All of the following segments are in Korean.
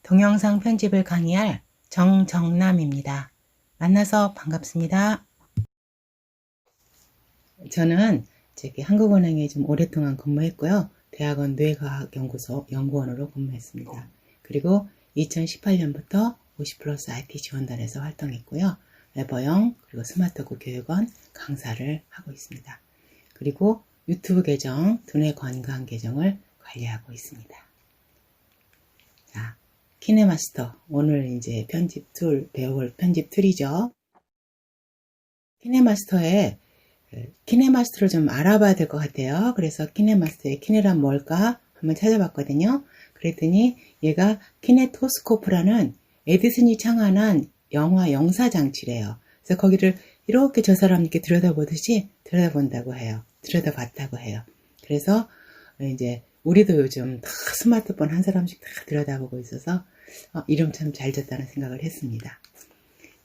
동영상 편집을 강의할 정정남입니다. 만나서 반갑습니다. 저는 한국은행에 좀 오랫동안 근무했고요. 대학원 뇌과학연구소 연구원으로 근무했습니다. 그리고 2018년부터 50플러스 IT 지원단에서 활동했고요. 래버영 그리고 스마트고 교육원 강사를 하고 있습니다. 그리고 유튜브 계정 두뇌 건강 계정을 관리하고 있습니다. 자, 키네마스터 오늘 이제 편집 툴 배워볼 편집 툴이죠. 키네마스터를 좀 알아봐야 될 것 같아요. 그래서 키네마스터의 키네란 뭘까 한번 찾아봤거든요. 그랬더니 얘가 키네토스코프라는 에디슨이 창안한 영화 영사 장치래요. 그래서 거기를 이렇게 저 사람 이렇게 들여다보듯이 들여다본다고 해요. 들여다봤다고 해요. 그래서 이제 우리도 요즘 다 스마트폰 한 사람씩 다 들여다보고 있어서 이름 참 잘 졌다는 생각을 했습니다.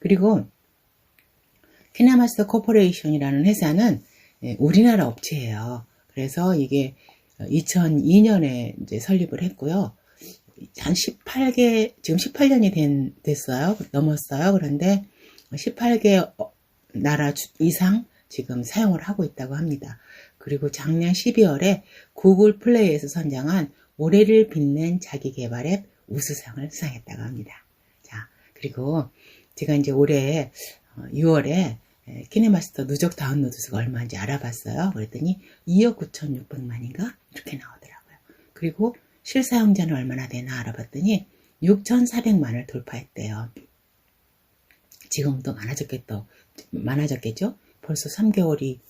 그리고 키네마스터 코퍼레이션이라는 회사는 우리나라 업체예요. 그래서 이게 2002년에 이제 설립을 했고요. 한 지금 18년이 됐어요. 넘었어요. 그런데 18개 나라 이상 지금 사용을 하고 있다고 합니다. 그리고 작년 12월에 구글 플레이에서 선정한 올해를 빛낸 자기개발 앱 우수상을 수상했다고 합니다. 자, 그리고 제가 이제 올해 6월에 키네마스터 누적 다운로드 수가 얼마인지 알아봤어요. 그랬더니 2억 9,600만인가 이렇게 나오더라고요. 그리고 실사용자는 얼마나 되나 알아봤더니 6,400만을 돌파했대요. 지금도 많아졌겠죠? 벌써 3개월이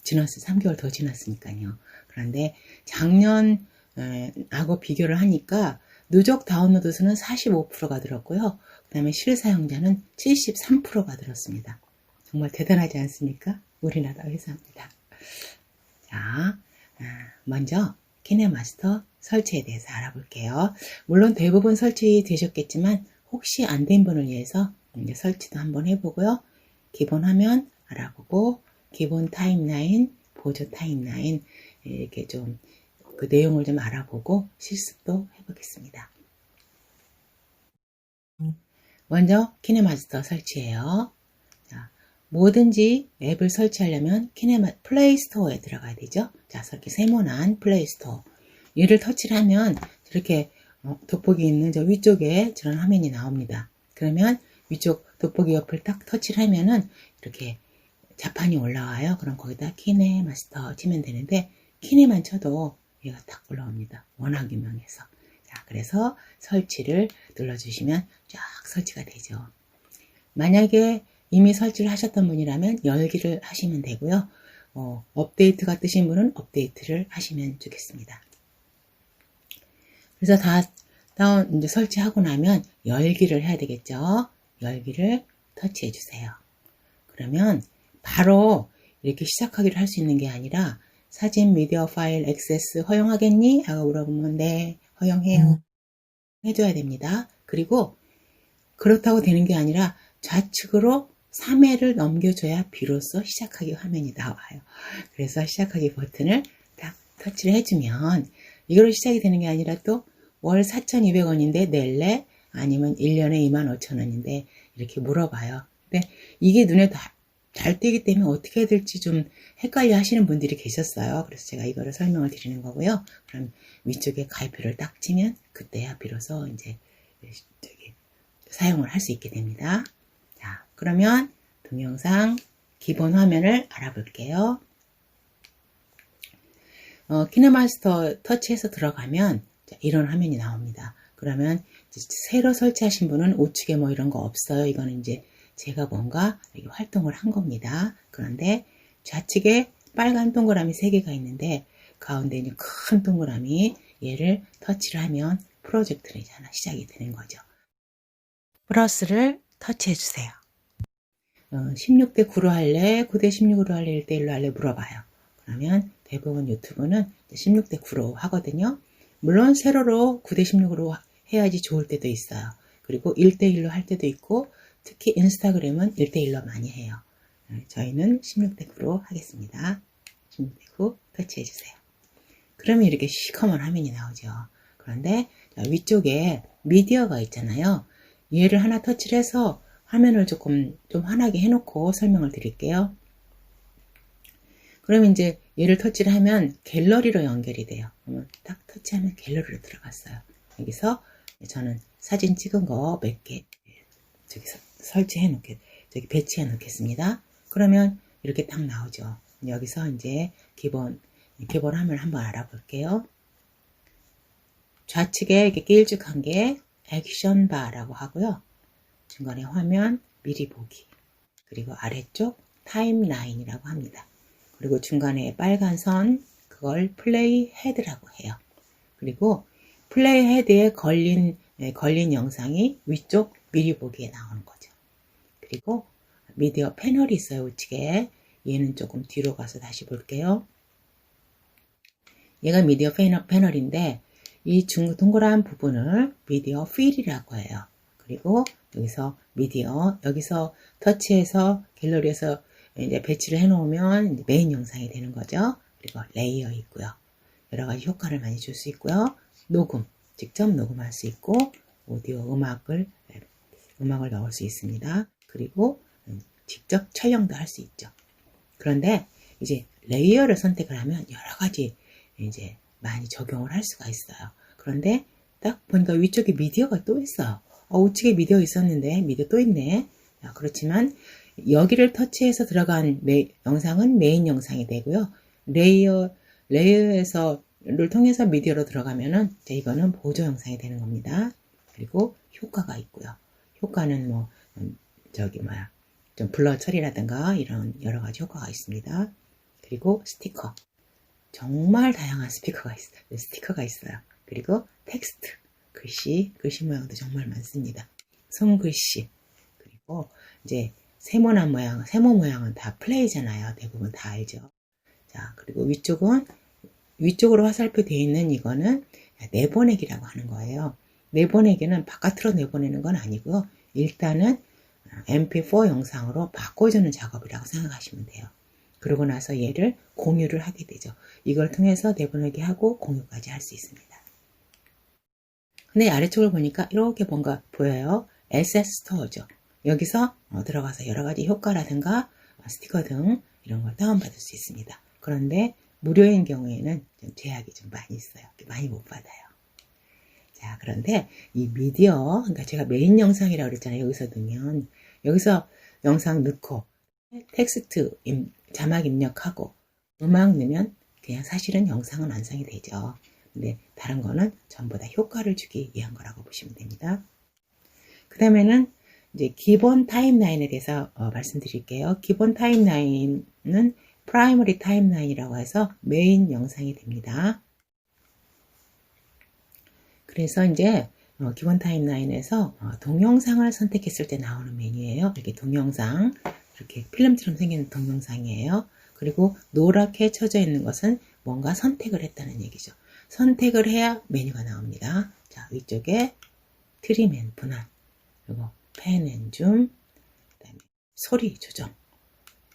지났어요. 3개월 더 지났으니까요. 그런데 작년하고 비교를 하니까 누적 다운로드 수는 45%가 늘었고요. 그 다음에 실사용자는 73%가 늘었습니다. 정말 대단하지 않습니까? 우리나라 회사입니다. 자, 먼저 키네마스터 설치에 대해서 알아볼게요. 물론 대부분 설치되셨겠지만 혹시 안 된 분을 위해서 이제 설치도 한번 해보고요. 기본 화면 알아보고 기본 타임라인, 보조 타임라인 이렇게 좀 그 내용을 좀 알아보고 실습도 해보겠습니다. 먼저 키네마스터 설치해요. 자, 뭐든지 앱을 설치하려면 플레이스토어에 들어가야 되죠. 자, 이렇게 세모난 플레이스토어. 얘를 터치를 하면 이렇게 돋보기 있는 저 위쪽에 저런 화면이 나옵니다. 그러면 위쪽 돋보기 옆을 딱 터치를 하면은 이렇게 자판이 올라와요. 그럼 거기다 키네마스터 치면 되는데 키네만 쳐도 얘가 딱 올라옵니다. 워낙 유명해서. 자, 그래서 설치를 눌러주시면 쫙 설치가 되죠. 만약에 이미 설치를 하셨던 분이라면 열기를 하시면 되고요. 업데이트가 뜨신 분은 업데이트를 하시면 좋겠습니다. 그래서 이제 설치하고 나면 열기를 해야 되겠죠. 열기를 터치해 주세요. 그러면 바로 이렇게 시작하기를 할 수 있는 게 아니라 사진 미디어 파일 액세스 허용하겠니? 하고 물어보면 네, 허용해요. 해줘야 됩니다. 그리고 그렇다고 되는 게 아니라 좌측으로 3회를 넘겨줘야 비로소 시작하기 화면이 나와요. 그래서 시작하기 버튼을 딱 터치를 해주면 이걸로 시작이 되는 게 아니라 또 월 4,200원인데 낼래? 아니면 1년에 25,000원인데 이렇게 물어봐요. 근데 이게 눈에 잘 띄기 때문에 어떻게 해야 될지 좀 헷갈려 하시는 분들이 계셨어요. 그래서 제가 이거를 설명을 드리는 거고요. 그럼 위쪽에 가입표를 딱 치면 그때야 비로소 이제 사용을 할 수 있게 됩니다. 자, 그러면 동영상 기본 화면을 알아볼게요. 키네마스터 터치해서 들어가면 이런 화면이 나옵니다. 그러면 새로 설치하신 분은 우측에 뭐 이런 거 없어요. 이거는 이제 제가 뭔가 활동을 한 겁니다. 그런데 좌측에 빨간 동그라미 3개가 있는데 가운데 있는 큰 동그라미 얘를 터치를 하면 프로젝트를 이제 하나 시작이 되는 거죠. 플러스를 터치해 주세요. 16대 9로 할래? 9대 16으로 할래? 1대 1로 할래? 물어봐요. 그러면 대부분 유튜브는 16대 9로 하거든요. 물론 세로로 9대 16으로 해야지 좋을 때도 있어요. 그리고 1대 1로 할 때도 있고 특히 인스타그램은 1대 1로 많이 해요. 저희는 16대 9로 하겠습니다. 16대 9 터치해 주세요. 그러면 이렇게 시커먼 화면이 나오죠. 그런데 위쪽에 미디어가 있잖아요. 얘를 하나 터치를 해서 화면을 조금 좀 환하게 해놓고 설명을 드릴게요. 그러면 이제 얘를 터치를 하면 갤러리로 연결이 돼요. 그러면 딱 터치하면 갤러리로 들어갔어요. 여기서 저는 사진 찍은 거 몇 개 저기 설치해 놓게 저기 배치해 놓겠습니다. 그러면 이렇게 딱 나오죠. 여기서 이제 기본 화면을 한번 알아볼게요. 좌측에 이렇게 길쭉한 게 액션 바라고 하고요. 중간에 화면 미리 보기, 그리고 아래쪽 타임라인이라고 합니다. 그리고 중간에 빨간 선, 그걸 플레이 헤드라고 해요. 그리고 플레이 헤드에 걸린 영상이 위쪽 미리 보기에 나오는 거죠. 그리고 미디어 패널이 있어요, 우측에. 얘는 조금 뒤로 가서 다시 볼게요. 얘가 미디어 패널인데 이 동그란 부분을 미디어 필이라고 해요. 그리고 여기서 미디어, 여기서 터치해서 갤러리에서 이제 배치를 해 놓으면 메인 영상이 되는 거죠. 그리고 레이어 있고요. 여러 가지 효과를 많이 줄 수 있고요. 녹음, 직접 녹음할 수 있고, 오디오 음악을 넣을 수 있습니다. 그리고 직접 촬영도 할 수 있죠. 그런데 이제 레이어를 선택을 하면 여러 가지 이제 많이 적용을 할 수가 있어요. 그런데 딱 보니까 위쪽에 미디어가 또 있어요. 우측에 미디어 있었는데 미디어 또 있네. 그렇지만 여기를 터치해서 들어간 영상은 메인 영상이 되고요. 레이어를 통해서 미디어로 들어가면은 이거는 보조 영상이 되는 겁니다. 그리고 효과가 있고요. 효과는 좀 블러 처리라든가 이런 여러 가지 효과가 있습니다. 그리고 스티커. 정말 다양한 스티커가 있어요. 그리고 텍스트, 글씨 모양도 정말 많습니다. 손글씨, 그리고 이제 세모 모양은 다 플레이잖아요. 대부분 다 알죠. 자, 그리고 위쪽으로 화살표 되어 있는 이거는 내보내기라고 하는 거예요. 내보내기는 바깥으로 내보내는 건 아니고요. 일단은 MP4 영상으로 바꿔주는 작업이라고 생각하시면 돼요. 그러고 나서 얘를 공유를 하게 되죠. 이걸 통해서 내보내기 하고 공유까지 할 수 있습니다. 근데 아래쪽을 보니까 이렇게 뭔가 보여요. SS 스토어죠. 여기서 들어가서 여러 가지 효과라든가 스티커 등 이런 걸 다운받을 수 있습니다. 그런데 무료인 경우에는 좀 제약이 좀 많이 있어요. 많이 못 받아요. 자, 그런데 이 미디어, 그러니까 제가 메인 영상이라고 그랬잖아요. 여기서 넣으면 여기서 영상 넣고 텍스트 자막 입력하고 음악 넣으면 그냥 사실은 영상은 완성이 되죠. 근데 다른 거는 전부 다 효과를 주기 위한 거라고 보시면 됩니다. 그 다음에는 이제 기본 타임라인에 대해서 말씀드릴게요. 기본 타임라인은 프라이머리 타임라인이라고 해서 메인 영상이 됩니다. 그래서 이제 기본 타임라인에서 동영상을 선택했을 때 나오는 메뉴예요. 이렇게 동영상, 이렇게 필름처럼 생긴 동영상이에요. 그리고 노랗게 쳐져 있는 것은 뭔가 선택을 했다는 얘기죠. 선택을 해야 메뉴가 나옵니다. 자, 위쪽에 트림 앤 분할, 그리고 펜 앤 줌, 그다음에 소리 조정,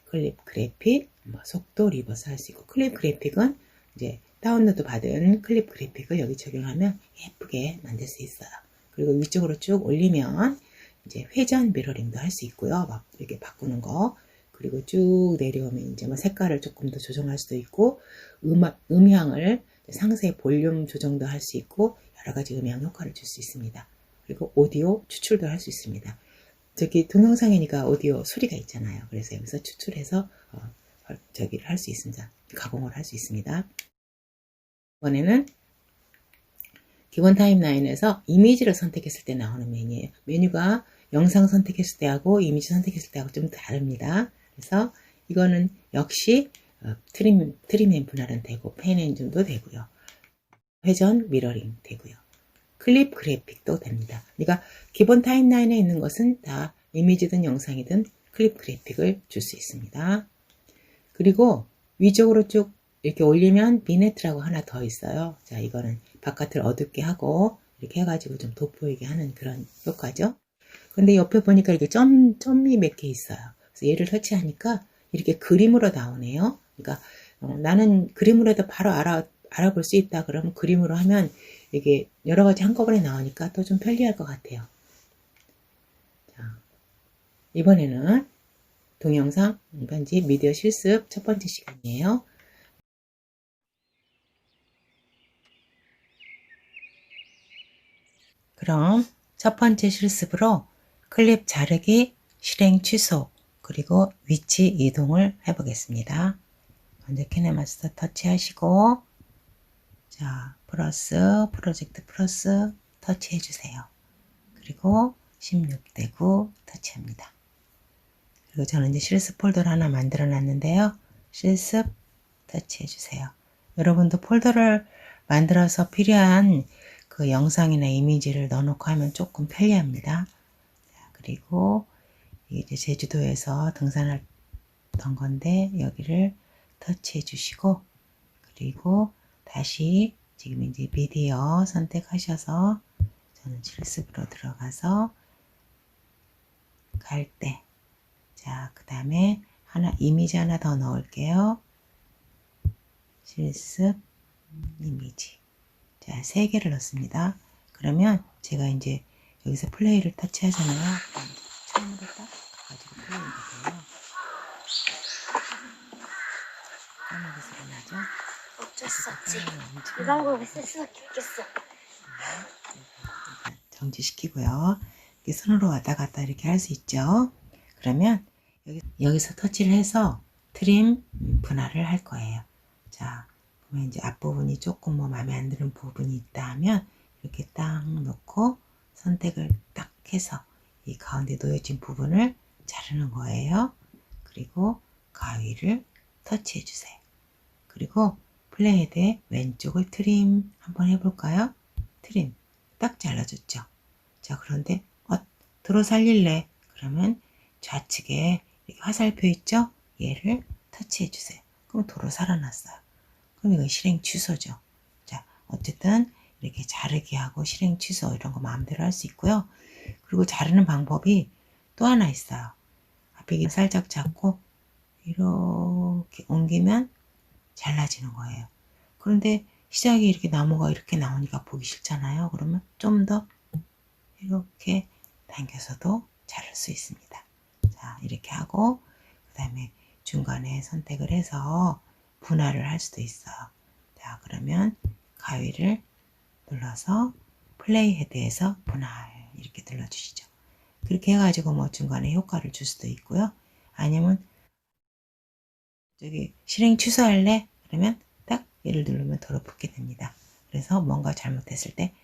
클립 그래픽, 속도 리버스 할 수 있고, 클립 그래픽은 이제 다운로드 받은 클립 그래픽을 여기 적용하면 예쁘게 만들 수 있어요. 그리고 위쪽으로 쭉 올리면 이제 회전 미러링도 할 수 있고요. 막 이렇게 바꾸는 거. 그리고 쭉 내려오면 이제 색깔을 조금 더 조정할 수도 있고, 음향을 상세 볼륨 조정도 할 수 있고, 여러 가지 음향 효과를 줄 수 있습니다. 그리고 오디오 추출도 할 수 있습니다. 저기 동영상이니까 오디오 소리가 있잖아요. 그래서 여기서 추출해서 저기를 할 수 있습니다. 가공을 할 수 있습니다. 이번에는 기본 타임라인에서 이미지를 선택했을 때 나오는 메뉴예요. 메뉴가 영상 선택했을 때하고 이미지 선택했을 때하고 좀 다릅니다. 그래서 이거는 역시 트림 앤 분할은 되고, 펜 앤 줌도 되고요. 회전 미러링 되고요. 클립 그래픽도 됩니다. 그러니까 기본 타임라인에 있는 것은 다 이미지든 영상이든 클립 그래픽을 줄 수 있습니다. 그리고 위쪽으로 쭉 이렇게 올리면 비네트라고 하나 더 있어요. 자, 이거는 바깥을 어둡게 하고 이렇게 해가지고 좀 돋보이게 하는 그런 효과죠. 근데 옆에 보니까 이렇게 점이 몇 개 있어요. 그래서 얘를 터치하니까 이렇게 그림으로 나오네요. 그러니까 나는 그림으로 해도 바로 알아볼 수 있다. 그러면 그림으로 하면 이게 여러 가지 한꺼번에 나오니까 또 좀 편리할 것 같아요. 자, 이번에는 동영상 편집 미디어 실습 첫 번째 시간이에요. 그럼 첫 번째 실습으로 클립 자르기, 실행 취소, 그리고 위치 이동을 해보겠습니다. 먼저 키네마스터 터치하시고, 자, 프로젝트 플러스 터치해주세요. 그리고 16대9 터치합니다. 그리고 저는 이제 실습 폴더를 하나 만들어 놨는데요. 실습 터치해주세요. 여러분도 폴더를 만들어서 필요한 그 영상이나 이미지를 넣어놓고 하면 조금 편리합니다. 자, 그리고 이제 제주도에서 등산했던 건데 여기를 터치해 주시고, 그리고 다시 지금 이제 미디어 선택하셔서 저는 실습으로 들어가서 갈 때, 자, 그 다음에 이미지 하나 더 넣을게요. 실습 이미지. 자, 3개를 넣습니다. 그러면 제가 이제 여기서 플레이를 터치하잖아요. 처음으로 딱 가지고 플레이가 돼요. 까마귀 소리 나죠? 어쩔 수 없지. 그 방법을 쓸 수밖에 없겠어. 정지시키고요. 이렇게 손으로 왔다 갔다 이렇게 할 수 있죠. 그러면 여기서 터치를 해서 트림 분할을 할 거예요. 자, 보면 이제 앞부분이 조금 뭐 마음에 안 드는 부분이 있다 하면 이렇게 딱 놓고 선택을 딱 해서 이 가운데 놓여진 부분을 자르는 거예요. 그리고 가위를 터치해 주세요. 그리고 플레이헤드의 왼쪽을 트림 한번 해볼까요? 트림 딱 잘라줬죠. 자, 그런데 들어 살릴래? 그러면 좌측에 이렇게 화살표 있죠? 얘를 터치해 주세요. 그럼 도로 살아났어요. 그럼 이건 실행 취소죠. 자, 어쨌든 이렇게 자르기 하고 실행 취소 이런 거 마음대로 할 수 있고요. 그리고 자르는 방법이 또 하나 있어요. 앞에 살짝 잡고 이렇게 옮기면 잘라지는 거예요. 그런데 시작이 이렇게 나무가 이렇게 나오니까 보기 싫잖아요. 그러면 좀 더 이렇게 당겨서도 자를 수 있습니다. 자, 이렇게 하고 그 다음에 중간에 선택을 해서 분할을 할 수도 있어요. 자, 그러면 가위를 눌러서 플레이 헤드에서 분할 이렇게 눌러주시죠. 그렇게 해가지고 뭐 중간에 효과를 줄 수도 있고요. 아니면 저기 실행 취소할래? 그러면 딱 얘를 누르면 더럽게 됩니다. 그래서 뭔가 잘못했을 때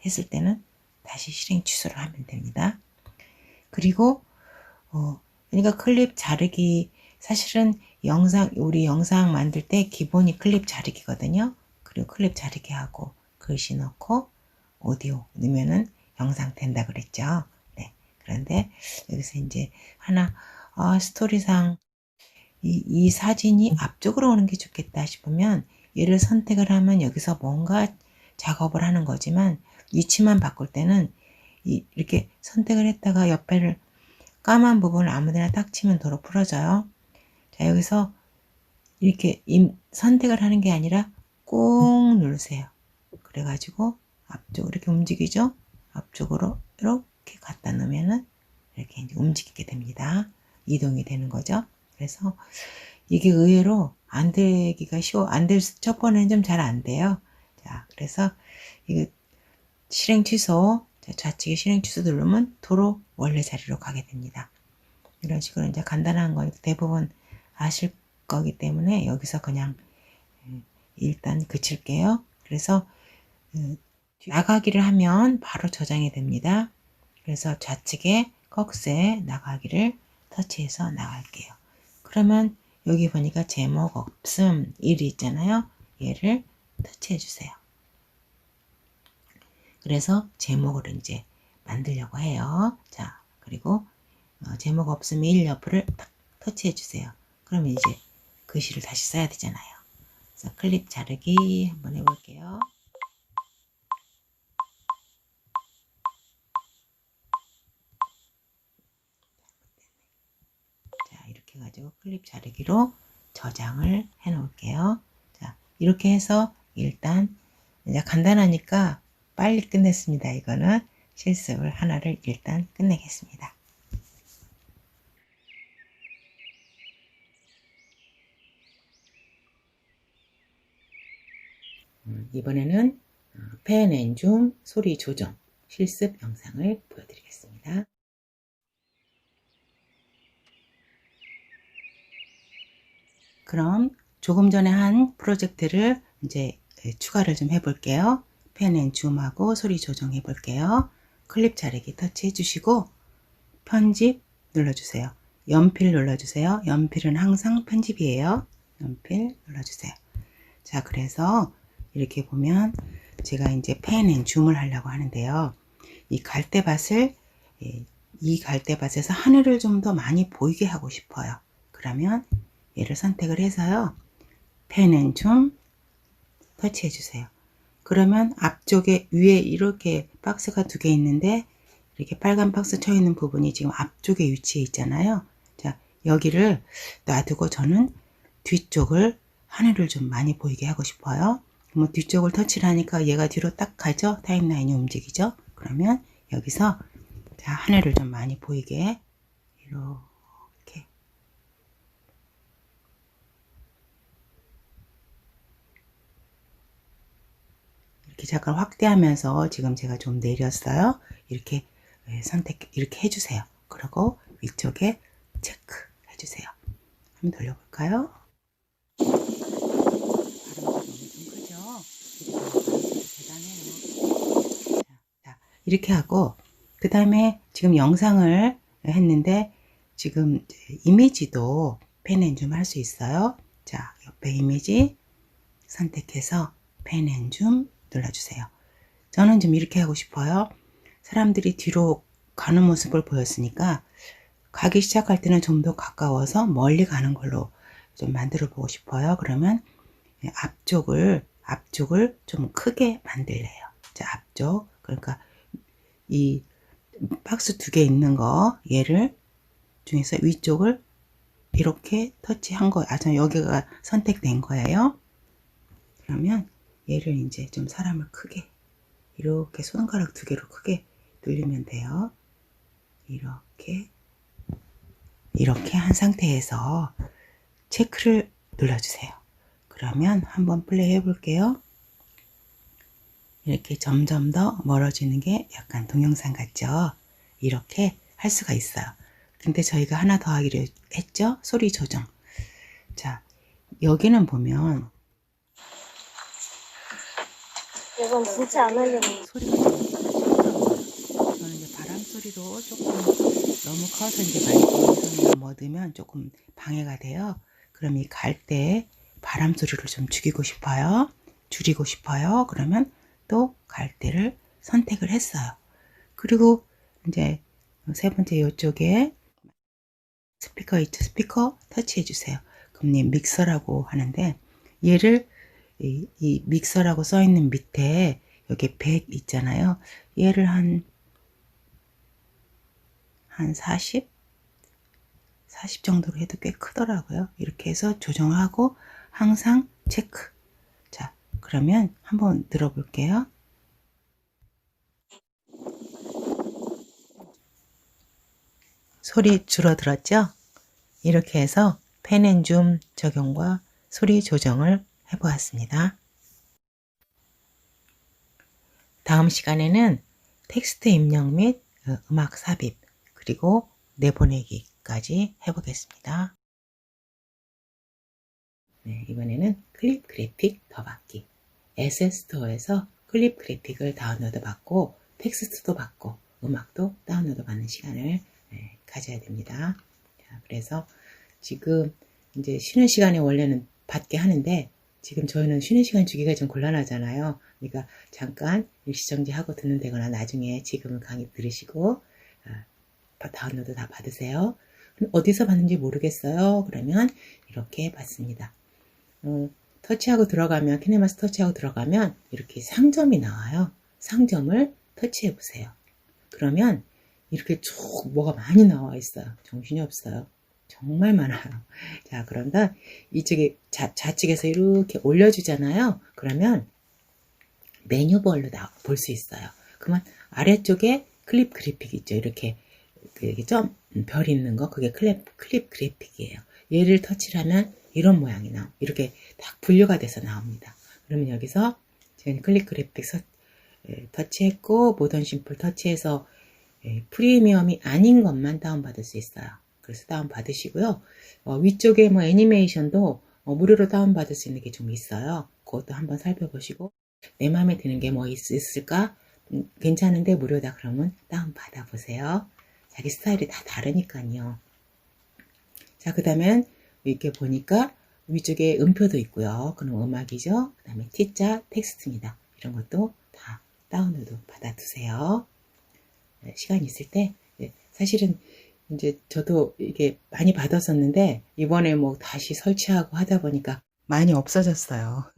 했을 때는 다시 실행 취소를 하면 됩니다. 그리고 그러니까 클립 자르기 사실은 우리 영상 만들 때 기본이 클립 자르기거든요. 그리고 클립 자르기 하고 글씨 넣고 오디오 넣으면은 영상 된다 그랬죠. 네. 그런데 여기서 이제 하나 스토리상 이 사진이 앞쪽으로 오는 게 좋겠다 싶으면 얘를 선택을 하면 여기서 뭔가 작업을 하는 거지만 위치만 바꿀 때는 이렇게 선택을 했다가 옆에를 까만 부분을 아무데나 딱 치면 도로 풀어져요. 자, 여기서 이렇게 선택을 하는 게 아니라 꾹 누르세요. 그래가지고 앞쪽으로 이렇게 움직이죠. 앞쪽으로 이렇게 갖다 놓으면은 이렇게 이제 움직이게 됩니다. 이동이 되는 거죠. 그래서 이게 의외로 안 되기가 첫 번에는 좀 잘 안 돼요. 자, 그래서 이거 실행 취소, 좌측에 실행 취소 누르면 도로 원래 자리로 가게 됩니다. 이런 식으로 이제 간단한 거 대부분 아실 거기 때문에 여기서 그냥 일단 그칠게요. 그래서 나가기를 하면 바로 저장이 됩니다. 그래서 좌측에 꺽쇠 나가기를 터치해서 나갈게요. 그러면 여기 보니까 제목 없음 1이 있잖아요. 얘를 터치해 주세요. 그래서 제목을 이제 만들려고 해요. 자, 그리고 제목 없음 1 옆을 딱 터치해 주세요. 그러면 이제 글씨를 다시 써야 되잖아요. 그래서 클립 자르기 한번 해볼게요. 자, 이렇게 해가지고 클립 자르기로 저장을 해 놓을게요. 자, 이렇게 해서 일단 이제 간단하니까 빨리 끝냈습니다. 이거는 실습을 하나를 일단 끝내겠습니다. 이번에는 펜 앤 줌 소리 조정 실습 영상을 보여드리겠습니다. 그럼 조금 전에 한 프로젝트를 이제 추가를 좀 해볼게요. 펜 앤 줌하고 소리 조정해 볼게요. 클립 자르기 터치해 주시고 편집 눌러주세요. 연필 눌러주세요. 연필은 항상 편집이에요. 연필 눌러주세요. 자, 그래서 이렇게 보면 제가 이제 펜 앤 줌을 하려고 하는데요. 이 갈대밭을 이 갈대밭에서 하늘을 좀 더 많이 보이게 하고 싶어요. 그러면 얘를 선택을 해서요. 펜 앤 줌 터치해 주세요. 그러면 앞쪽에 위에 이렇게 박스가 두 개 있는데 이렇게 빨간 박스 쳐 있는 부분이 지금 앞쪽에 위치해 있잖아요. 자, 여기를 놔두고 저는 뒤쪽을 하늘을 좀 많이 보이게 하고 싶어요. 그러면 뒤쪽을 터치를 하니까 얘가 뒤로 딱 가죠. 타임라인이 움직이죠. 그러면 여기서 자, 하늘을 좀 많이 보이게 이렇게 이렇게 잠깐 확대하면서 지금 제가 좀 내렸어요. 이렇게 이렇게 해주세요. 그리고 위쪽에 체크 해주세요. 한번 돌려볼까요? 자, 이렇게 하고 그 다음에 지금 영상을 했는데 지금 이미지도 펜 앤 줌 할 수 있어요. 자, 옆에 이미지 선택해서 펜 앤 줌 눌러주세요. 저는 좀 이렇게 하고 싶어요. 사람들이 뒤로 가는 모습을 보였으니까 가기 시작할 때는 좀 더 가까워서 멀리 가는 걸로 좀 만들어 보고 싶어요. 그러면 앞쪽을 좀 크게 만들래요. 자, 앞쪽. 그러니까 이 박스 두 개 있는 거 얘를 중에서 위쪽을 이렇게 터치한 거, 여기가 선택된 거예요. 그러면 얘를 이제 좀 사람을 크게 이렇게 손가락 두 개로 크게 늘리면 돼요. 이렇게 한 상태에서 체크를 눌러주세요. 그러면 한번 플레이 해볼게요. 이렇게 점점 더 멀어지는 게 약간 동영상 같죠? 이렇게 할 수가 있어요. 근데 저희가 하나 더 하기로 했죠? 소리 조정. 자, 여기는 보면 이건 진짜 안 하려고. 소리가 좀 커요. 저는 이제 바람 소리도 조금 너무 커서 이제 많이 동영상을 뭐 넣으면 조금 방해가 돼요. 그럼 이 갈 때 바람 소리를 좀 줄이고 싶어요. 그러면 또 갈대를 선택을 했어요. 그리고 이제 세 번째 이쪽에 스피커 있죠? 스피커 터치해 주세요. 그럼 믹서라고 하는데 얘를 이 믹서라고 써 있는 밑에 여기 100 있잖아요. 얘를 한 40 정도로 해도 꽤 크더라고요. 이렇게 해서 조정하고 항상 체크. 자, 그러면 한번 들어볼게요. 소리 줄어들었죠? 이렇게 해서 펜 앤 줌 적용과 소리 조정을 해보았습니다. 다음 시간에는 텍스트 입력 및 음악 삽입 그리고 내보내기까지 해보겠습니다. 네, 이번에는 클립 그래픽 더받기 에셋스토어에서 클립 그래픽을 다운로드 받고 텍스트도 받고 음악도 다운로드 받는 시간을 가져야 됩니다. 자, 그래서 지금 이제 쉬는 시간에 원래는 받게 하는데 지금 저희는 쉬는 시간 주기가 좀 곤란하잖아요. 그러니까 잠깐 일시정지하고 듣는 데거나 나중에 지금은 강의 들으시고 다운로드 다 받으세요. 어디서 받는지 모르겠어요. 그러면 이렇게 받습니다. 터치하고 들어가면 키네마스 터치하고 들어가면 이렇게 상점이 나와요. 상점을 터치해 보세요. 그러면 이렇게 쭉 뭐가 많이 나와 있어요. 정신이 없어요. 정말 많아요. 자, 그런가 이쪽에 좌측에서 이렇게 올려주잖아요. 그러면 메뉴별로 볼 수 있어요. 그러면 아래쪽에 클립 그래픽 있죠. 이렇게 별 있는 거, 그게 클립 그래픽이에요. 얘를 터치를 하면 이런 모양이 이렇게 딱 분류가 돼서 나옵니다. 그러면 여기서 지금 클립 그래픽 터치했고, 모던 심플 터치해서 프리미엄이 아닌 것만 다운받을 수 있어요. 그래서 다운받으시고요. 위쪽에 애니메이션도 무료로 다운받을 수 있는 게 좀 있어요. 그것도 한번 살펴보시고, 내 마음에 드는 게 있을까? 괜찮은데 무료다 그러면 다운받아 보세요. 자기 스타일이 다 다르니까요. 자, 그 다음엔 이렇게 보니까 위쪽에 음표도 있고요. 그럼 음악이죠. 그 다음에 T자 텍스트입니다. 이런 것도 다 다운로드 받아두세요. 시간 있을 때, 사실은 이제 저도 이게 많이 받았었는데, 이번에 다시 설치하고 하다 보니까 많이 없어졌어요.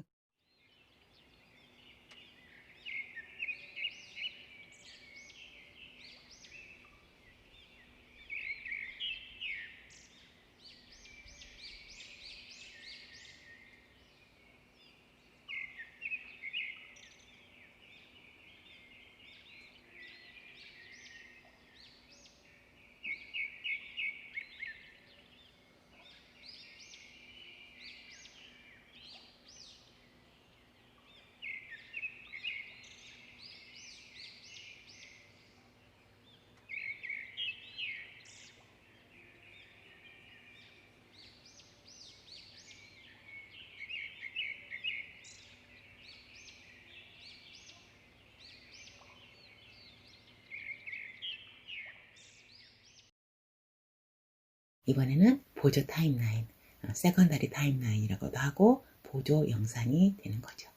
이번에는 보조 타임라인, 세컨더리 타임라인이라고도 하고 보조 영상이 되는 거죠.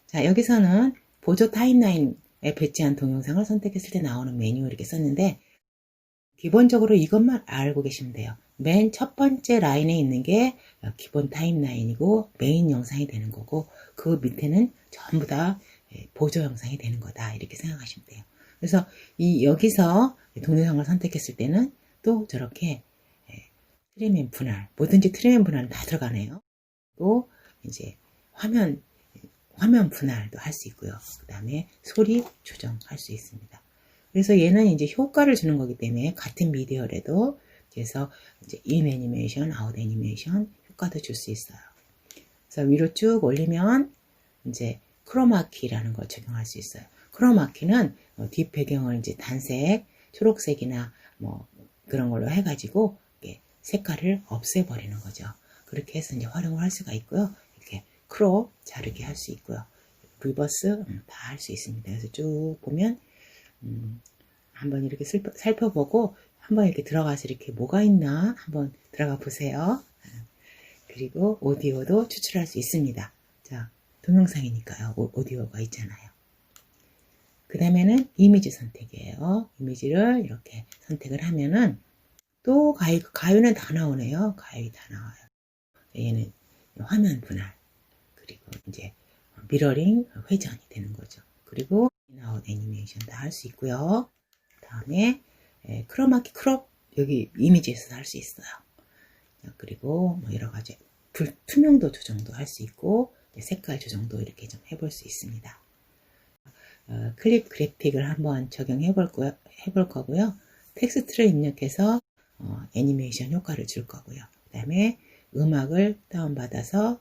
자, 여기서는 보조 타임라인에 배치한 동영상을 선택했을 때 나오는 메뉴 이렇게 썼는데, 기본적으로 이것만 알고 계시면 돼요. 맨 첫 번째 라인에 있는 게 기본 타임라인이고 메인 영상이 되는 거고, 그 밑에는 전부 다 보조 영상이 되는 거다, 이렇게 생각하시면 돼요. 그래서 여기서 동영상을 선택했을 때는 또 저렇게 트리밍 분할, 뭐든지 트리밍 분할은 다 들어가네요. 또 이제 화면 분할도 할 수 있고요. 그 다음에 소리 조정할 수 있습니다. 그래서 얘는 이제 효과를 주는 거기 때문에 같은 미디어라도, 그래서 이제 인 애니메이션, 아웃 애니메이션 효과도 줄 수 있어요. 그래서 위로 쭉 올리면 이제 크로마키라는 걸 적용할 수 있어요. 크로마키는 뒷 배경을 이제 단색, 초록색이나 그런 걸로 해가지고 색깔을 없애버리는 거죠. 그렇게 해서 이제 활용을 할 수가 있고요. 이렇게 크롭 자르게 할 수 있고요. 리버스 다 할 수 있습니다. 그래서 쭉 보면 한번 이렇게 살펴보고 한번 이렇게 들어가서 이렇게 뭐가 있나 한번 들어가 보세요. 그리고 오디오도 추출할 수 있습니다. 자, 동영상이니까요. 오디오가 있잖아요. 그 다음에는 이미지 선택이에요. 이미지를 이렇게 선택을 하면은 또 가위는 다 나오네요. 가위 다 나와요. 얘는 화면 분할, 그리고 이제 미러링 회전이 되는 거죠. 그리고 인아웃 애니메이션 다 할 수 있고요. 다음에 크로마키 크롭 여기 이미지에서 할 수 있어요. 그리고 여러 가지 투명도 조정도 할 수 있고 색깔 조정도 이렇게 좀 해볼 수 있습니다. 클립 그래픽을 한번 적용해 볼 거고요. 텍스트를 입력해서 애니메이션 효과를 줄 거고요. 그 다음에 음악을 다운받아서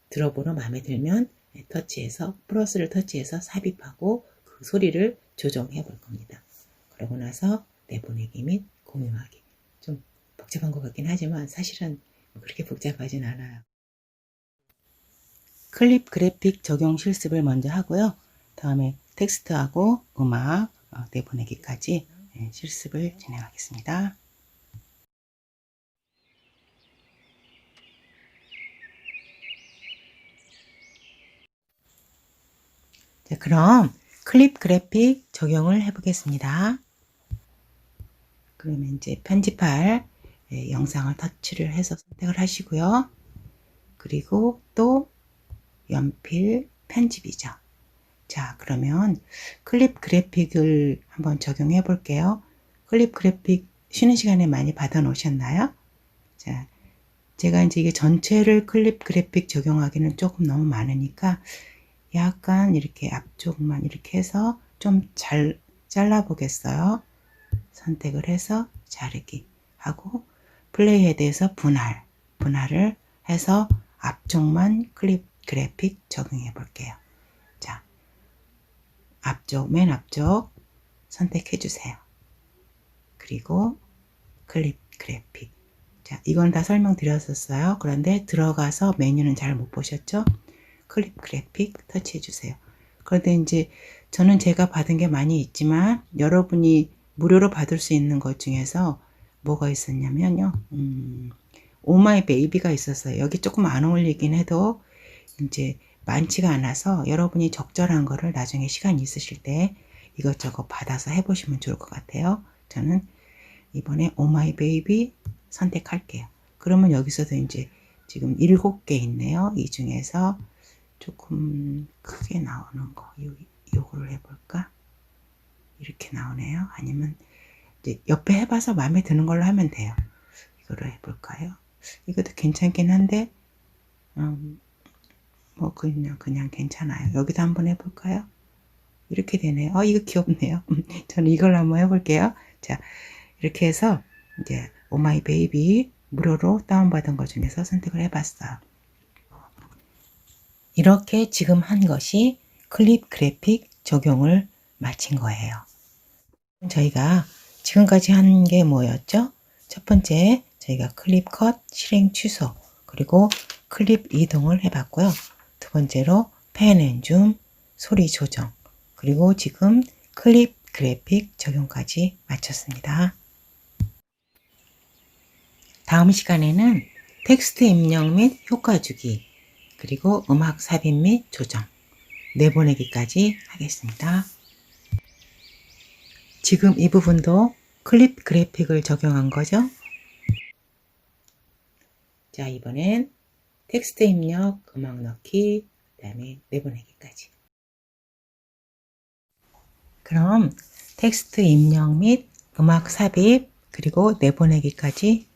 들어보러 마음에 들면 터치해서 플러스를 터치해서 삽입하고 그 소리를 조정해 볼 겁니다. 그러고 나서 내보내기 및 공유하기. 좀 복잡한 것 같긴 하지만 사실은 그렇게 복잡하진 않아요. 클립 그래픽 적용 실습을 먼저 하고요. 다음에 텍스트하고 음악 내보내기까지 실습을 진행하겠습니다. 자, 그럼 클립 그래픽 적용을 해보겠습니다. 그러면 이제 편집할 영상을 터치를 해서 선택을 하시고요. 그리고 또 연필 편집이죠. 자, 그러면 클립 그래픽을 한번 적용해 볼게요. 클립 그래픽 쉬는 시간에 많이 받아 놓으셨나요? 자, 제가 이제 이게 전체를 클립 그래픽 적용하기는 조금 너무 많으니까 약간 이렇게 앞쪽만 이렇게 해서 좀 잘 잘라 보겠어요. 선택을 해서 자르기 하고 플레이 헤드에서 분할을 해서 앞쪽만 클립 그래픽 적용해 볼게요. 자, 맨 앞쪽 선택해 주세요. 그리고 클립 그래픽. 자, 이건 다 설명드렸었어요. 그런데 들어가서 메뉴는 잘 못 보셨죠? 클립 그래픽 터치해 주세요. 그런데 이제 저는 제가 받은 게 많이 있지만 여러분이 무료로 받을 수 있는 것 중에서 뭐가 있었냐면요. 오마이 베이비가 있었어요. 여기 조금 안 어울리긴 해도 이제 많지가 않아서 여러분이 적절한 거를 나중에 시간 있으실 때 이것저것 받아서 해보시면 좋을 것 같아요. 저는 이번에 오마이 베이비 선택할게요. 그러면 여기서도 이제 지금 7개 있네요. 이 중에서 조금 크게 나오는 거 요거를 해볼까? 이렇게 나오네요. 아니면 이제 옆에 해봐서 마음에 드는 걸로 하면 돼요. 이거를 해볼까요? 이것도 괜찮긴 한데 뭐 그냥 괜찮아요. 여기도 한번 해볼까요? 이렇게 되네요. 이거 귀엽네요. 저는 이걸 한번 해볼게요. 자, 이렇게 해서 이제 오마이 베이비 무료로 다운받은 것 중에서 선택을 해봤어요. 이렇게 지금 한 것이 클립 그래픽 적용을 마친 거예요. 저희가 지금까지 한 게 뭐였죠? 첫 번째, 저희가 클립 컷, 실행 취소, 그리고 클립 이동을 해봤고요. 두 번째로 펜 앤 줌, 소리 조정, 그리고 지금 클립 그래픽 적용까지 마쳤습니다. 다음 시간에는 텍스트 입력 및 효과 주기, 그리고 음악 삽입 및 조정, 내보내기까지 하겠습니다. 지금 이 부분도 클립 그래픽을 적용한 거죠. 자, 이번엔 텍스트 입력, 음악 넣기, 그 다음에 내보내기까지. 그럼 텍스트 입력 및 음악 삽입, 그리고 내보내기까지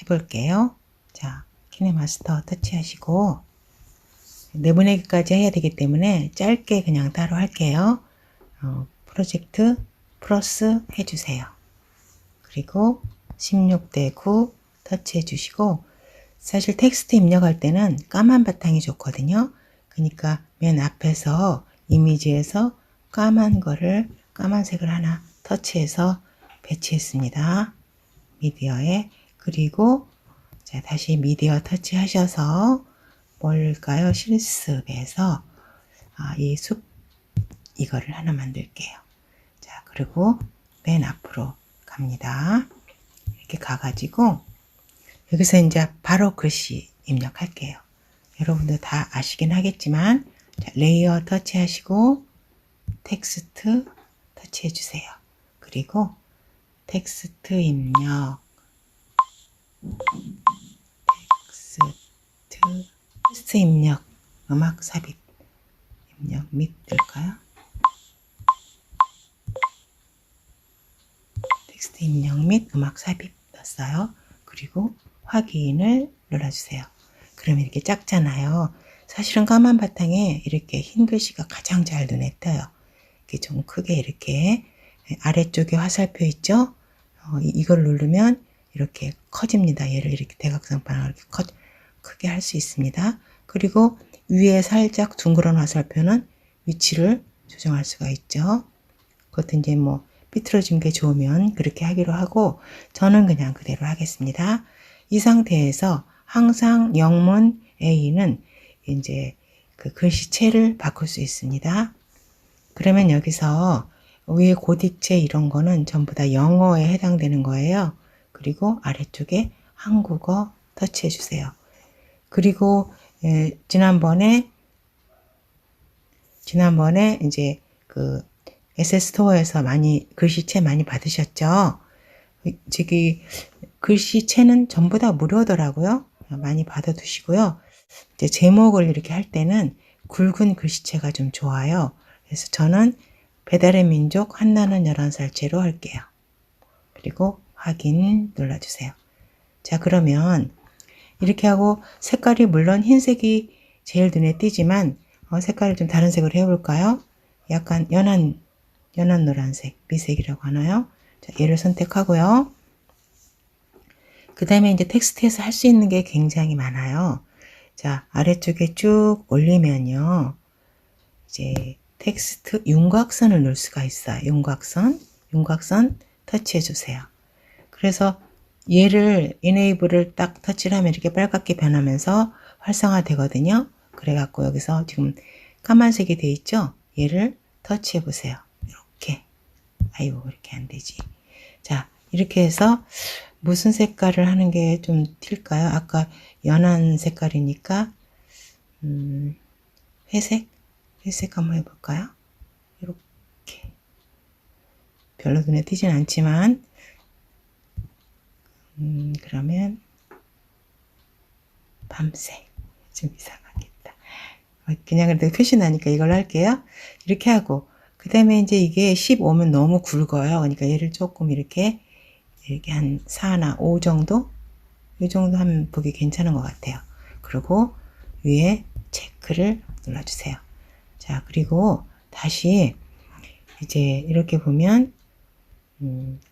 해볼게요. 자, 키네마스터 터치하시고 내보내기까지 해야 되기 때문에 짧게 그냥 따로 할게요. 프로젝트 플러스 해주세요. 그리고 16대 9 터치해 주시고 사실 텍스트 입력할 때는 까만 바탕이 좋거든요. 그러니까 맨 앞에서 이미지에서 까만색을 하나 터치해서 배치했습니다. 미디어에. 그리고 자, 다시 미디어 터치하셔서 뭘까요? 실습에서 이거를 하나 만들게요. 자, 그리고 맨 앞으로 갑니다. 이렇게 가가지고 여기서 이제 바로 글씨 입력할게요. 여러분들 다 아시긴 하겠지만 자, 레이어 터치하시고 텍스트 터치해 주세요. 그리고 텍스트 입력 텍스트 입력 음악 삽입 입력 및 될까요? 텍스트 입력 및 음악 삽입 넣었어요. 그리고 확인을 눌러주세요. 그러면 이렇게 작잖아요. 사실은 까만 바탕에 이렇게 흰 글씨가 가장 잘 눈에 띄어요. 이렇게 좀 크게 이렇게 아래쪽에 화살표 있죠? 이걸 누르면 이렇게 커집니다. 얘를 이렇게 대각선방향으로 이렇게 크게 할 수 있습니다. 그리고 위에 살짝 둥그런 화살표는 위치를 조정할 수가 있죠. 그것도 이제 뭐 삐뚤어진 게 좋으면 그렇게 하기로 하고 저는 그냥 그대로 하겠습니다. 이 상태에서 항상 영문 A는 이제 그 글씨체를 바꿀 수 있습니다. 그러면 여기서 위에 고딕체 이런 거는 전부 다 영어에 해당되는 거예요. 그리고 아래쪽에 한국어 터치해 주세요. 그리고 지난번에 이제 그 SS 스토어에서 글씨체 많이 받으셨죠? 저기 글씨체는 전부 다 무료더라고요. 많이 받아두시고요. 이제 제목을 이렇게 할 때는 굵은 글씨체가 좀 좋아요. 그래서 저는 배달의 민족 한나는 11살째로 할게요. 그리고 확인 눌러주세요. 자, 그러면 이렇게 하고 색깔이 물론 흰색이 제일 눈에 띄지만 색깔을 좀 다른 색으로 해볼까요? 약간 연한 노란색, 미색이라고 하나요? 자, 얘를 선택하고요. 그 다음에 이제 텍스트에서 할 수 있는 게 굉장히 많아요. 자, 아래쪽에 쭉 올리면요. 이제 텍스트 윤곽선을 넣을 수가 있어요. 윤곽선 터치해 주세요. 그래서 얘를 enable을 딱 터치를 하면 이렇게 빨갛게 변하면서 활성화 되거든요. 그래갖고 여기서 지금 까만색이 돼 있죠? 얘를 터치해 보세요. 이렇게. 아이고, 이렇게 안 되지. 자, 이렇게 해서 무슨 색깔을 하는 게 좀 튈까요? 아까 연한 색깔이니까, 회색 한번 해볼까요? 이렇게. 별로 눈에 띄진 않지만, 그러면, 밤색. 좀 이상하겠다. 그냥 그래도 표시 나니까 이걸로 할게요. 이렇게 하고, 그 다음에 이제 이게 15면 너무 굵어요. 그러니까 얘를 조금 이렇게 한 4나 5 정도? 이 정도 하면 보기 괜찮은 것 같아요. 그리고 위에 체크를 눌러주세요. 자, 그리고 다시 이제 이렇게 보면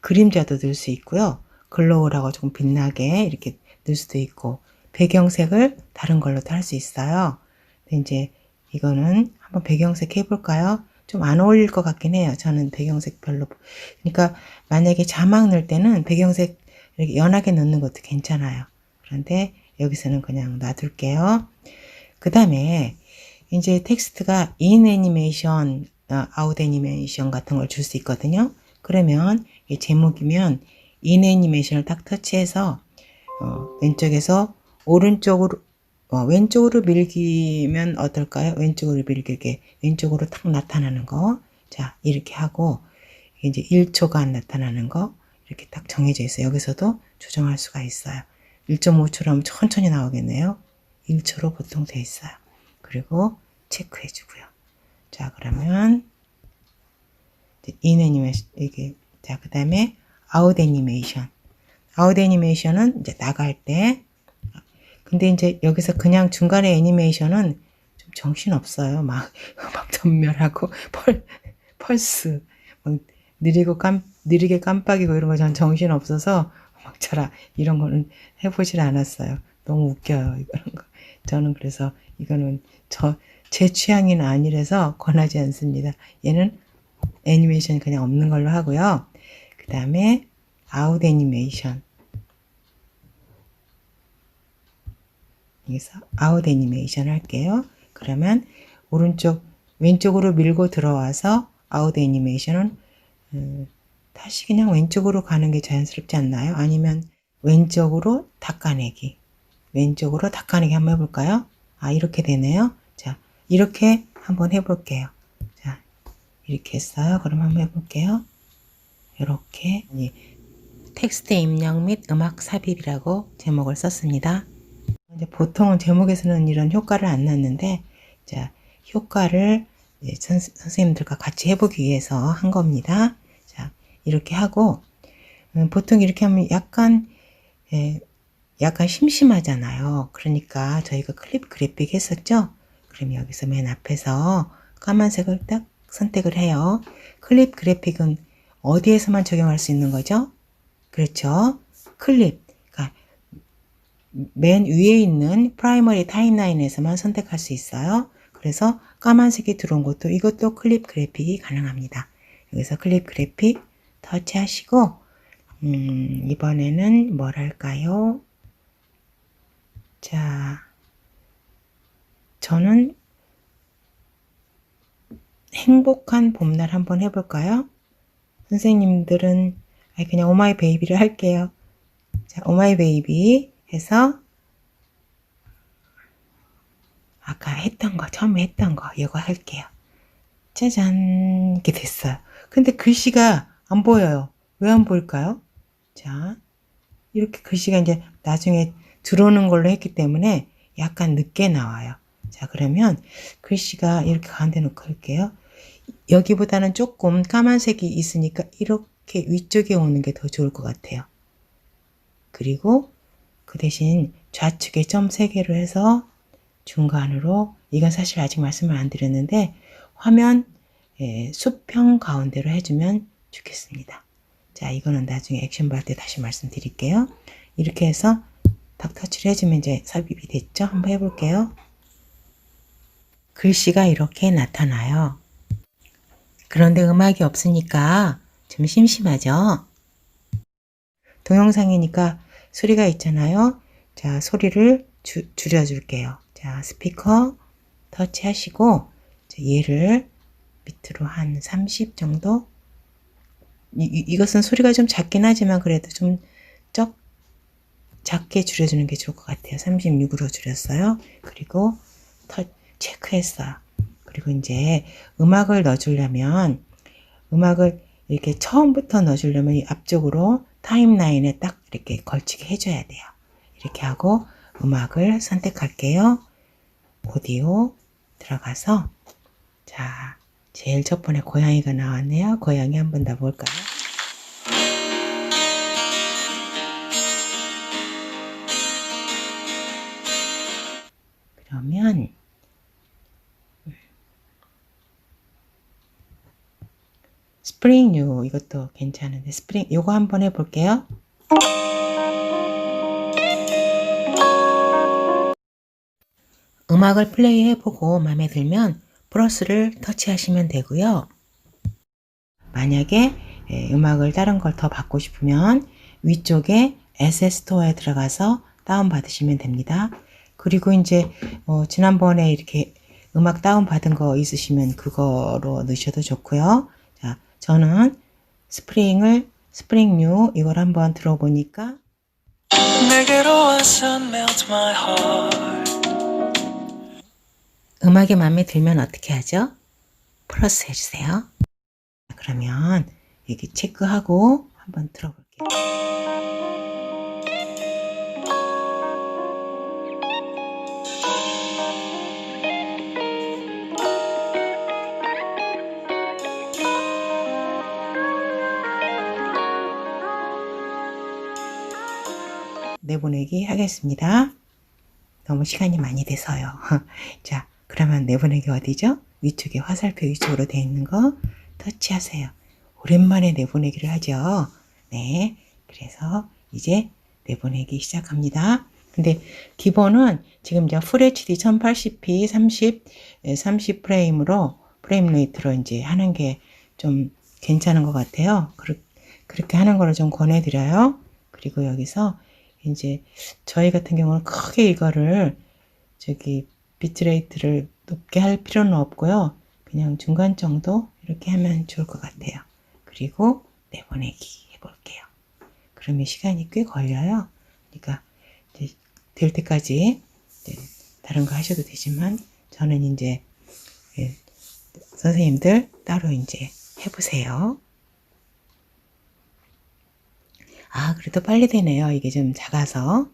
그림자도 넣을 수 있고요. 글로우라고 조금 빛나게 이렇게 넣을 수도 있고 배경색을 다른 걸로도 할 수 있어요. 근데 이제 이거는 한번 배경색 해볼까요? 좀 안 어울릴 것 같긴 해요. 저는 배경색 별로. 그러니까 만약에 자막 넣을 때는 배경색 이렇게 연하게 넣는 것도 괜찮아요. 그런데 여기서는 그냥 놔둘게요. 그 다음에 이제 텍스트가 in 애니메이션, out 애니메이션 같은 걸 줄 수 있거든요. 그러면 이 제목이면 in 애니메이션을 딱 터치해서 왼쪽에서 오른쪽으로 왼쪽으로 밀기면 어떨까요? 왼쪽으로 밀기게 왼쪽으로 탁 나타나는 거. 자, 이렇게 하고 이제 1초가 안 나타나는 거 이렇게 딱 정해져 있어요. 여기서도 조정할 수가 있어요. 1.5초라면 천천히 나오겠네요. 1초로 보통 돼 있어요. 그리고 체크해 주고요. 자, 그러면 in 애니메이션 이게 자, 그다음에 out 애니메이션. out 애니메이션은 이제 나갈 때 근데 이제 여기서 그냥 중간에 애니메이션은 좀 정신없어요. 막 전멸하고 펄스 막 느리게 깜빡이고 이런 거 전 정신없어서 막 잘 이런 거는 해보질 않았어요. 너무 웃겨요. 이런 거. 저는 그래서 이거는 제 취향은 아니라서 권하지 않습니다. 얘는 애니메이션이 그냥 없는 걸로 하고요. 그 다음에 아웃 애니메이션. 여기서 아웃 애니메이션 할게요. 그러면 왼쪽으로 밀고 들어와서 아웃 애니메이션은 다시 그냥 왼쪽으로 가는 게 자연스럽지 않나요? 아니면 왼쪽으로 닦아내기 한번 해볼까요? 아, 이렇게 되네요. 자, 이렇게 한번 해볼게요. 자, 이렇게 했어요. 그럼 한번 해볼게요. 이렇게 텍스트 입력 및 음악 삽입이라고 제목을 썼습니다. 이제 보통은 제목에서는 이런 효과를 안 넣는데, 자, 효과를 선생님들과 같이 해보기 위해서 한 겁니다. 자, 이렇게 하고, 보통 이렇게 하면 약간 심심하잖아요. 그러니까 저희가 클립 그래픽 했었죠? 그럼 여기서 맨 앞에서 까만색을 딱 선택을 해요. 클립 그래픽은 어디에서만 적용할 수 있는 거죠? 그렇죠. 클립. 그러니까 맨 위에 있는 프라이머리 타임라인에서만 선택할 수 있어요. 그래서 까만색이 들어온 것도 이것도 클립 그래픽이 가능합니다. 여기서 클립 그래픽 터치하시고 이번에는 뭘 할까요? 자, 저는 행복한 봄날 한번 해볼까요? 선생님들은 그냥 오마이 베이비를 할게요. 자, 오마이 베이비 해서 아까 처음에 했던 거 이거 할게요. 짜잔, 이렇게 됐어요. 근데 글씨가 안 보여요. 왜 안 보일까요? 자, 이렇게 글씨가 이제 나중에 들어오는 걸로 했기 때문에 약간 늦게 나와요. 자, 그러면 글씨가 이렇게 가운데 놓고 할게요. 여기보다는 조금 까만색이 있으니까 이렇게 위쪽에 오는 게 더 좋을 것 같아요. 그리고 그 대신 좌측에 점 3개로 해서 중간으로, 이건 사실 아직 말씀을 안 드렸는데 화면 수평 가운데로 해주면 좋겠습니다. 자, 이거는 나중에 액션 받을 때 다시 말씀드릴게요. 이렇게 해서 딱 터치를 해주면 이제 삽입이 됐죠? 한번 해볼게요. 글씨가 이렇게 나타나요. 그런데 음악이 없으니까 좀 심심하죠? 동영상이니까 소리가 있잖아요. 자, 소리를 줄여줄게요. 자, 스피커 터치하시고 얘를 밑으로 한 30 정도. 이것은 소리가 좀 작긴 하지만 그래도 좀 작게 줄여주는 게 좋을 것 같아요. 36으로 줄였어요. 그리고 체크했어요. 그리고 이제 음악을 넣어주려면, 음악을 이렇게 처음부터 넣어주려면 이 앞쪽으로 타임라인에 딱 이렇게 걸치게 해줘야 돼요. 이렇게 하고 음악을 선택할게요. 오디오 들어가서, 자, 제일 첫 번에 고양이가 나왔네요. 고양이 한번 더 볼까요? 그러면 스프링 뉴, 이것도 괜찮은데 스프링 요거 한번 해볼게요. 음악을 플레이 해보고 마음에 들면 플러스를 터치하시면 되고요. 만약에 음악을 다른 걸 더 받고 싶으면 위쪽에 SS 스토어에 들어가서 다운받으시면 됩니다. 그리고 이제 지난번에 이렇게 음악 다운받은 거 있으시면 그거로 넣으셔도 좋고요. 자, 저는 스프링 뉴 이걸 한번 들어보니까 음악이 마음에 들면 어떻게 하죠? 플러스 해주세요. 그러면 여기 체크하고 한번 들어볼게요. 내보내기 하겠습니다. 너무 시간이 많이 돼서요. 자, 그러면 내보내기 어디죠? 위쪽에 화살표 위쪽으로 되어 있는 거 터치하세요. 오랜만에 내보내기를 하죠. 네, 그래서 이제 내보내기 시작합니다. 근데 기본은 지금 이제 풀 HD 1080p 30 프레임으로 프레임 레이트로 이제 하는 게 좀 괜찮은 것 같아요. 그렇게 하는 거를 좀 권해드려요. 그리고 여기서 이제 저희 같은 경우는 크게 이거를 비트레이트를 높게 할 필요는 없고요. 그냥 중간 정도 이렇게 하면 좋을 것 같아요. 그리고 내보내기 해볼게요. 그러면 시간이 꽤 걸려요. 그러니까 이제 될 때까지 다른 거 하셔도 되지만 저는 이제 선생님들 따로 이제 해보세요. 아, 그래도 빨리 되네요. 이게 좀 작아서.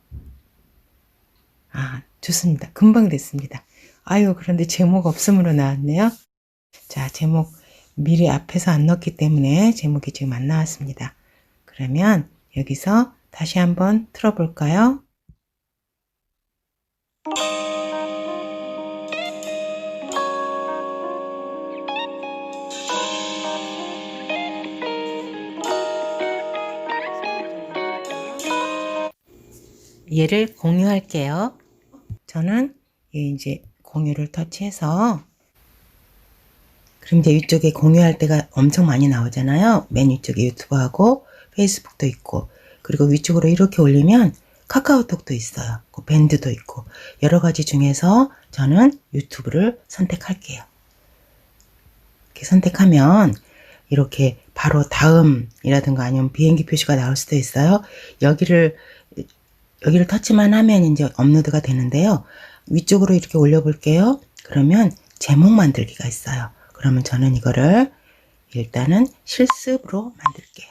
아, 좋습니다. 금방 됐습니다. 아유, 그런데 제목 없음으로 나왔네요. 자, 제목 미리 앞에서 안 넣었기 때문에 제목이 지금 안 나왔습니다. 그러면 여기서 다시 한번 틀어볼까요? 얘를 공유할게요. 저는 이제 공유를 터치해서, 그럼 이제 위쪽에 공유할 때가 엄청 많이 나오잖아요. 맨 위쪽에 유튜브하고 페이스북도 있고, 그리고 위쪽으로 이렇게 올리면 카카오톡도 있어요. 밴드도 있고, 여러 가지 중에서 저는 유튜브를 선택할게요. 이렇게 선택하면 이렇게 바로 다음이라든가 아니면 비행기 표시가 나올 수도 있어요. 여기를 터치만 하면 이제 업로드가 되는데요. 위쪽으로 이렇게 올려볼게요. 그러면 제목 만들기가 있어요. 그러면 저는 이거를 일단은 실습으로 만들게요.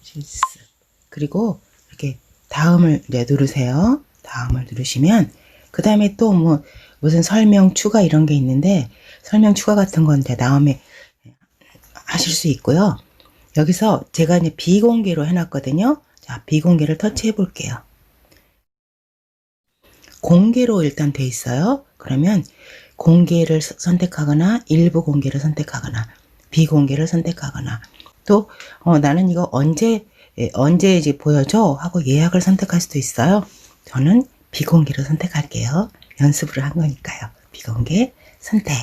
실습. 그리고 이렇게 다음을 누르세요. 다음을 누르시면 그 다음에 또 무슨 설명 추가 이런 게 있는데, 설명 추가 같은 건 이제 다음에 하실 수 있고요. 여기서 제가 이제 비공개로 해놨거든요. 자, 비공개를 터치해 볼게요. 공개로 일단 돼 있어요. 그러면 공개를 선택하거나 일부 공개를 선택하거나 비공개를 선택하거나 또 나는 이거 언제 이제 보여줘 하고 예약을 선택할 수도 있어요. 저는 비공개를 선택할게요. 연습을 한 거니까요. 비공개 선택.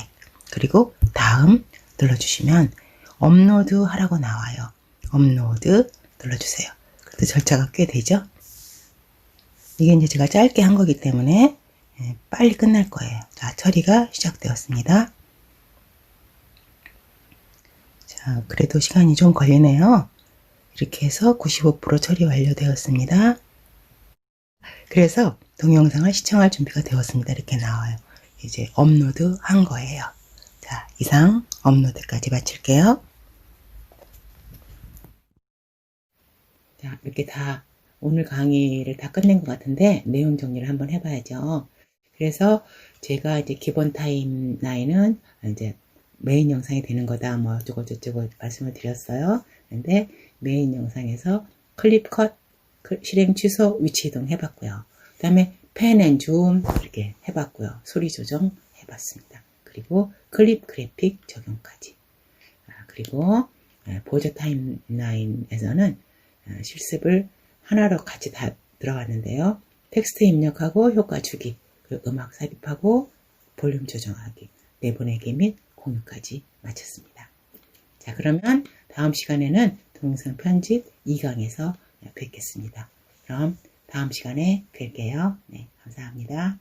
그리고 다음 눌러주시면 업로드 하라고 나와요. 업로드 눌러주세요. 그래도 절차가 꽤 되죠? 이게 이제 제가 짧게 한 거기 때문에 빨리 끝날 거예요. 자, 처리가 시작되었습니다. 자, 그래도 시간이 좀 걸리네요. 이렇게 해서 95% 처리 완료되었습니다. 그래서 동영상을 시청할 준비가 되었습니다. 이렇게 나와요. 이제 업로드 한 거예요. 자, 이상 업로드까지 마칠게요. 자, 이렇게 다 오늘 강의를 다 끝낸 것 같은데 내용 정리를 한번 해봐야죠. 그래서 제가 이제 기본 타임라인은 이제 메인 영상이 되는 거다 뭐 어쩌고저쩌고 말씀을 드렸어요. 근데 메인 영상에서 클립 컷, 실행 취소, 위치 이동 해봤고요. 그 다음에 펜 앤 줌 이렇게 해봤고요. 소리 조정 해봤습니다. 그리고 클립 그래픽 적용까지. 그리고 보조 타임라인에서는 실습을 하나로 같이 다 들어갔는데요. 텍스트 입력하고 효과 주기, 그리고 음악 삽입하고 볼륨 조정하기, 내보내기 및 공유까지 마쳤습니다. 자, 그러면 다음 시간에는 동영상 편집 2강에서 뵙겠습니다. 그럼 다음 시간에 뵐게요. 네, 감사합니다.